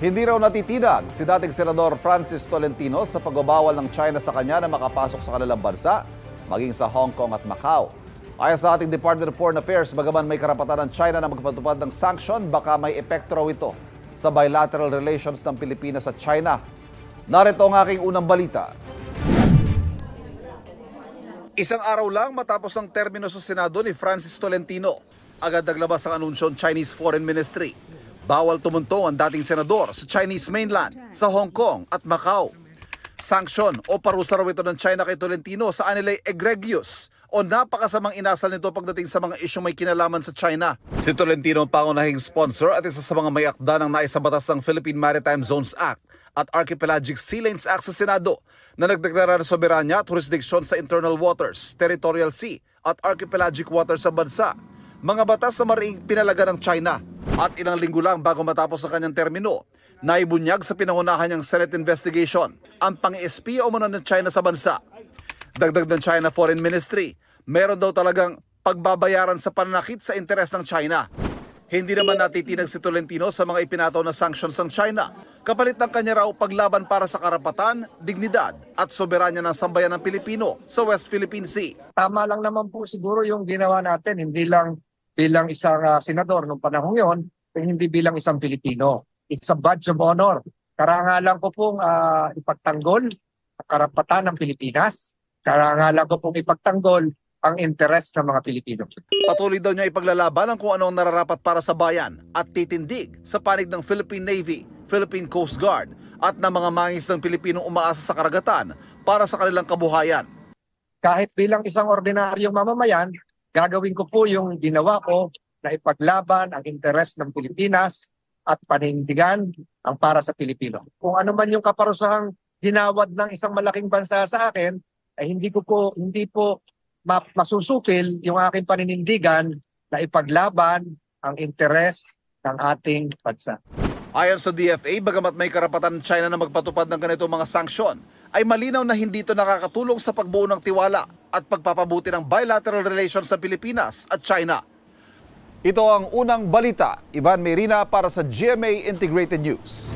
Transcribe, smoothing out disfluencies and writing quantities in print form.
Hindi raw natitinag si dating Senador Francis Tolentino sa pagbabawal ng China sa kanya na makapasok sa kanilang bansa, maging sa Hong Kong at Macau. Ayon sa ating Department of Foreign Affairs, bagaman may karapatan ng China na magpatupad ng sanction, baka may epekto raw ito sa bilateral relations ng Pilipinas at China. Narito ang aking unang balita. Isang araw lang matapos ang termino sa Senado ni Francis Tolentino, agad naglabas ang anunsyo ng Chinese Foreign Ministry. Bawal tumuntong ang dating senador sa Chinese mainland, sa Hong Kong at Macau. Sanction o parusa raw ito ng China kay Tolentino sa anilay egregious o napakasamang inasal nito pagdating sa mga isyong may kinalaman sa China. Si Tolentino ang pangunahing sponsor at isa sa mga may akda ng naisabatas ng Philippine Maritime Zones Act at Archipelagic Sea Lanes Act sa Senado na nagdeklara ng soberanya at jurisdiksyon sa internal waters, territorial sea at archipelagic waters sa bansa. Mga batas na mariing pinalaga ng China. At ilang linggo lang bago matapos ang kanyang termino, naibunyag sa pinangunahan niyang Senate investigation ang pang-espiya umano ng China sa bansa. Dagdag ng China Foreign Ministry, meron daw talagang pagbabayaran sa pananakit sa interes ng China. Hindi naman natitinag si Tolentino sa mga ipinataw na sanctions ng China, kapalit ng kanya raw paglaban para sa karapatan, dignidad at soberanya ng sambayan ng Pilipino sa West Philippine Sea. Tama lang naman po siguro yung ginawa natin, hindi lang bilang isang senador noong panahon yon, hindi bilang isang Pilipino. It's a badge of honor. Karangalan ko pong ipagtanggol ang karapatan ng Pilipinas. Karangalan ko pong ipagtanggol ang interes ng mga Pilipino. Patuloy daw niya ipaglalaban ang kung ano ang nararapat para sa bayan at titindig sa panig ng Philippine Navy, Philippine Coast Guard at ng mga mangingisdang Pilipinong umaasa sa karagatan para sa kanilang kabuhayan. Kahit bilang isang ordinaryong mamamayan, gagawin ko po yung ginawa ko na ipaglaban ang interes ng Pilipinas at panindigan ang para sa Pilipino. Kung ano man yung kaparusahang ginawad ng isang malaking bansa sa akin, ay hindi po masusukil yung aking paninindigan na ipaglaban ang interes ng ating bansa. Ayon sa DFA, bagamat may karapatan ng China na magpatupad ng ganitong mga sanksyon, ay malinaw na hindi ito nakakatulong sa pagbuo ng tiwala at pagpapabuti ng bilateral relations sa Pilipinas at China. Ito ang unang balita. Ivan Mayrina para sa GMA Integrated News.